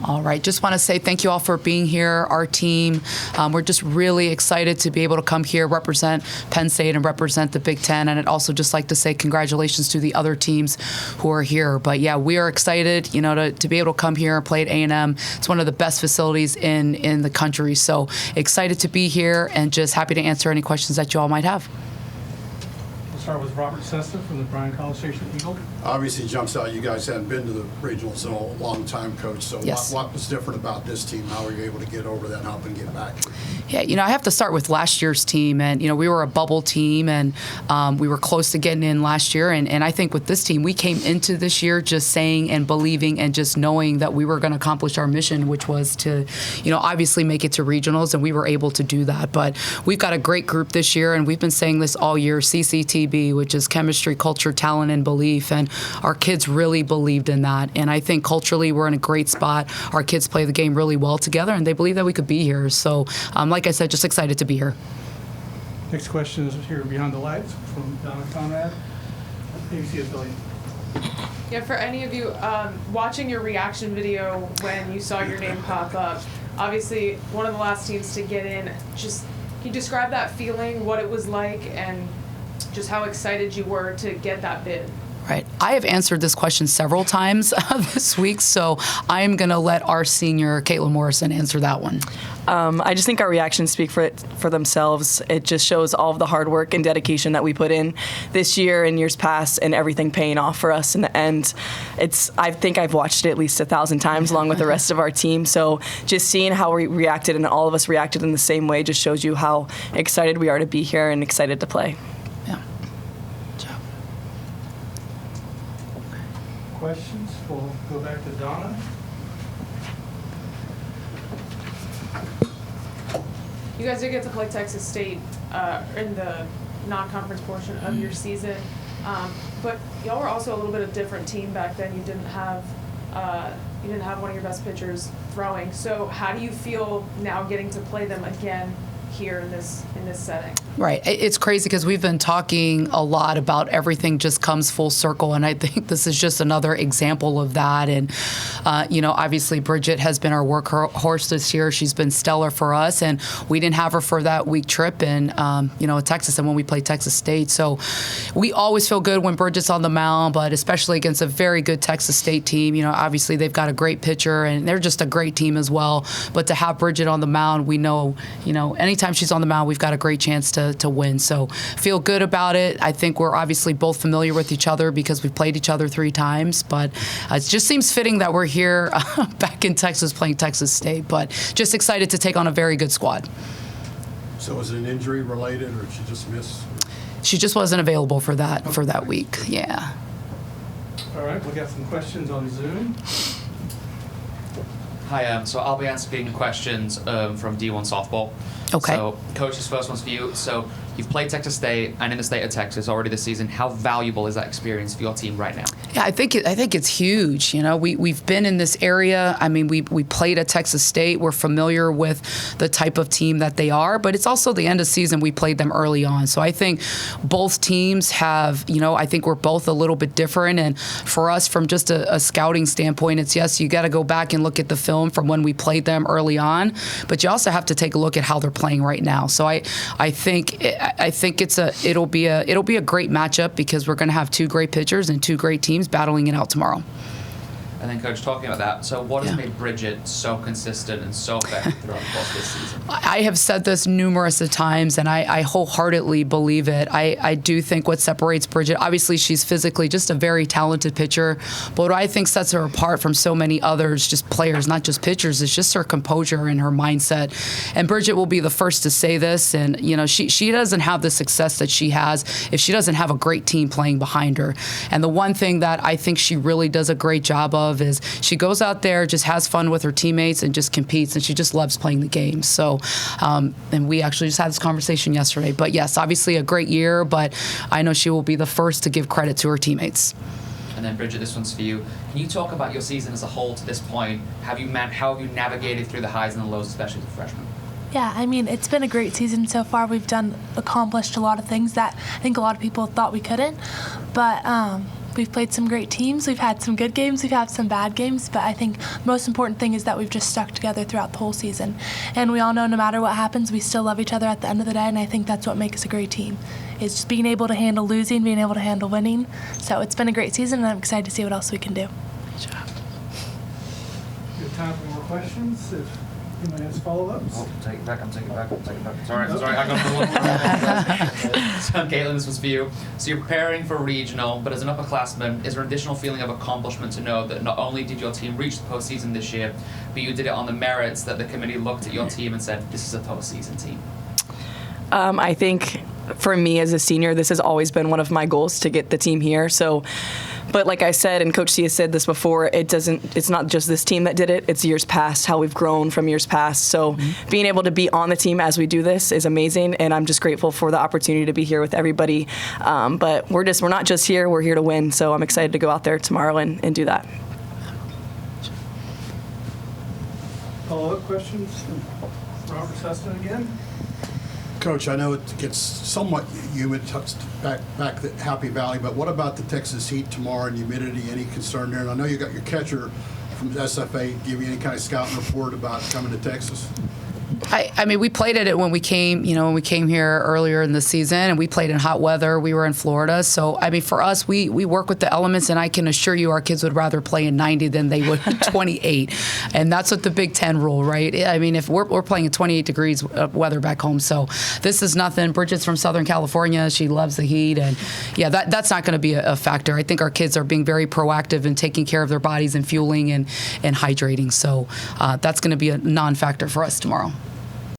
All right. Just want to say thank you all for being here, our team. We're just really excited to be able to come here, represent Penn State and represent the Big Ten. And I'd also just like to say congratulations to the other teams who are here. But yeah, we are excited, to be able to come here and play at A&M. It's one of the best facilities in the country. So excited to be here and just happy to answer any questions that you all might have. Start with Robert Sesta from the Bryan-College Station Eagle. Obviously, it jumps out. You guys hadn't been to the regionals in a long time, Coach. So yes. What was different about this team? How were you able to get over that hump and get back? Yeah, I have to start with last year's team. And, we were a bubble team, and we were close to getting in last year. And I think with this team, we came into this year just saying and believing and just knowing that we were going to accomplish our mission, which was to, obviously make it to regionals, and we were able to do that. But we've got a great group this year, and we've been saying this all year, CCTB, which is chemistry, culture, talent, and belief. And our kids really believed in that. And I think culturally we're in a great spot. Our kids play the game really well together, and they believe that we could be here. So, like I said, just excited to be here. Next question is here behind the lights from Donna Conrad, ABC affiliate. Yeah, for any of you watching your reaction video when you saw your name pop up, obviously one of the last teams to get in, just can you describe that feeling, what it was like, and just how excited you were to get that bid? Right. I have answered this question several times this week, so I'm going to let our senior, Kaitlyn Morrison, answer that one. I just think our reactions speak for themselves. It just shows all of the hard work and dedication that we put in this year and years past, and everything paying off for us in the end. I think I've watched it at least 1,000 times along with the rest of our team. So just seeing how we reacted, and all of us reacted in the same way, just shows you how excited we are to be here and excited to play. Yeah. Questions? We'll go back to Donna. You guys did get to play Texas State in the non-conference portion of your season, but y'all were also a little bit of a different team back then. You didn't have one of your best pitchers throwing. So how do you feel now getting to play them again here in this setting? Right. It's crazy because we've been talking a lot about everything just comes full circle, and I think this is just another example of that. And, obviously Bridget has been our workhorse this year. She's been stellar for us, and we didn't have her for that week trip in, Texas and when we played Texas State. So we always feel good when Bridget's on the mound, but especially against a very good Texas State team. Obviously they've got a great pitcher, and they're just a great team as well. But to have Bridget on the mound, we know, anytime she's on the mound, we've got a great chance to win. So feel good about it. I think we're obviously both familiar with each other because we've played each other 3 times, but it just seems fitting that we're here back in Texas playing Texas State, but just excited to take on a very good squad. So was it an injury related, or did she just miss? She just wasn't available for that week. Yeah. All right, we got some questions on Zoom. Hi, so I'll be asking questions from D1 softball. Okay. So, Coach, this first one's for you. So, you've played Texas State and in the state of Texas already this season. How valuable is that experience for your team right now? Yeah, I think it's huge. We've been in this area. I mean, we played at Texas State. We're familiar with the type of team that they are, but it's also the end of season. We played them early on. So I think both teams have, I think we're both a little bit different. And for us, from just a scouting standpoint, it's yes, you got to go back and look at the film from when we played them early on, but you also have to take a look at how they're playing right now. So I think it'll be a great matchup because we're going to have 2 great pitchers and 2 great teams battling it out tomorrow. And then, Coach, talking about that, so what has made Bridget so consistent and so effective throughout the course of this season? I have said this numerous of times, and I wholeheartedly believe it. I do think what separates Bridget, obviously she's physically just a very talented pitcher, but what I think sets her apart from so many others, just players, not just pitchers, is just her composure and her mindset. And Bridget will be the first to say this, and she doesn't have the success that she has if she doesn't have a great team playing behind her. And the one thing that I think she really does a great job of is she goes out there, just has fun with her teammates, and just competes, and she just loves playing the game. So, and we actually just had this conversation yesterday. But yes, obviously a great year, but I know she will be the first to give credit to her teammates. And then, Bridget, this one's for you. Can you talk about your season as a whole to this point? How have you navigated through the highs and the lows, especially as a freshman? Yeah, I mean, it's been a great season so far. We've accomplished a lot of things that I think a lot of people thought we couldn't. But we've played some great teams. We've had some good games. We've had some bad games. But I think most important thing is that we've just stuck together throughout the whole season. And we all know no matter what happens, we still love each other at the end of the day. And I think that's what makes a great team, is just being able to handle losing, being able to handle winning. So it's been a great season, and I'm excited to see what else we can do. We have time for more questions. If anybody has follow-ups. Oh, take it back. Sorry, I got the one. So, Kaitlyn, this was for you. So you're preparing for regional, but as an upperclassman, is there an additional feeling of accomplishment to know that not only did your team reach the postseason this year, but you did it on the merits that the committee looked at your team and said, this is a postseason team? I think for me as a senior, this has always been one of my goals to get the team here. So, but like I said, and Coach C has said this before, it's not just this team that did it, it's years past, how we've grown from years past. So being able to be on the team as we do this is amazing, and I'm just grateful for the opportunity to be here with everybody. But we're not just here, we're here to win. So I'm excited to go out there tomorrow and do that. Follow-up questions? Robert Seston again. Coach, I know it gets somewhat humid back at Happy Valley, but what about the Texas heat tomorrow and humidity? Any concern there? And I know you got your catcher from SFA give you any kind of scouting report about coming to Texas? I mean, we played at it when we came here earlier in the season, and we played in hot weather. We were in Florida. So, I mean, for us, we work with the elements, and I can assure you our kids would rather play in 90 than they would in 28. And that's what the Big Ten rule, right? I mean, if we're playing at 28 degrees weather back home. So this is nothing. Bridget's from Southern California. She loves the heat. And, yeah, that's not going to be a factor. I think our kids are being very proactive in taking care of their bodies and fueling and hydrating. So that's going to be a non-factor for us tomorrow.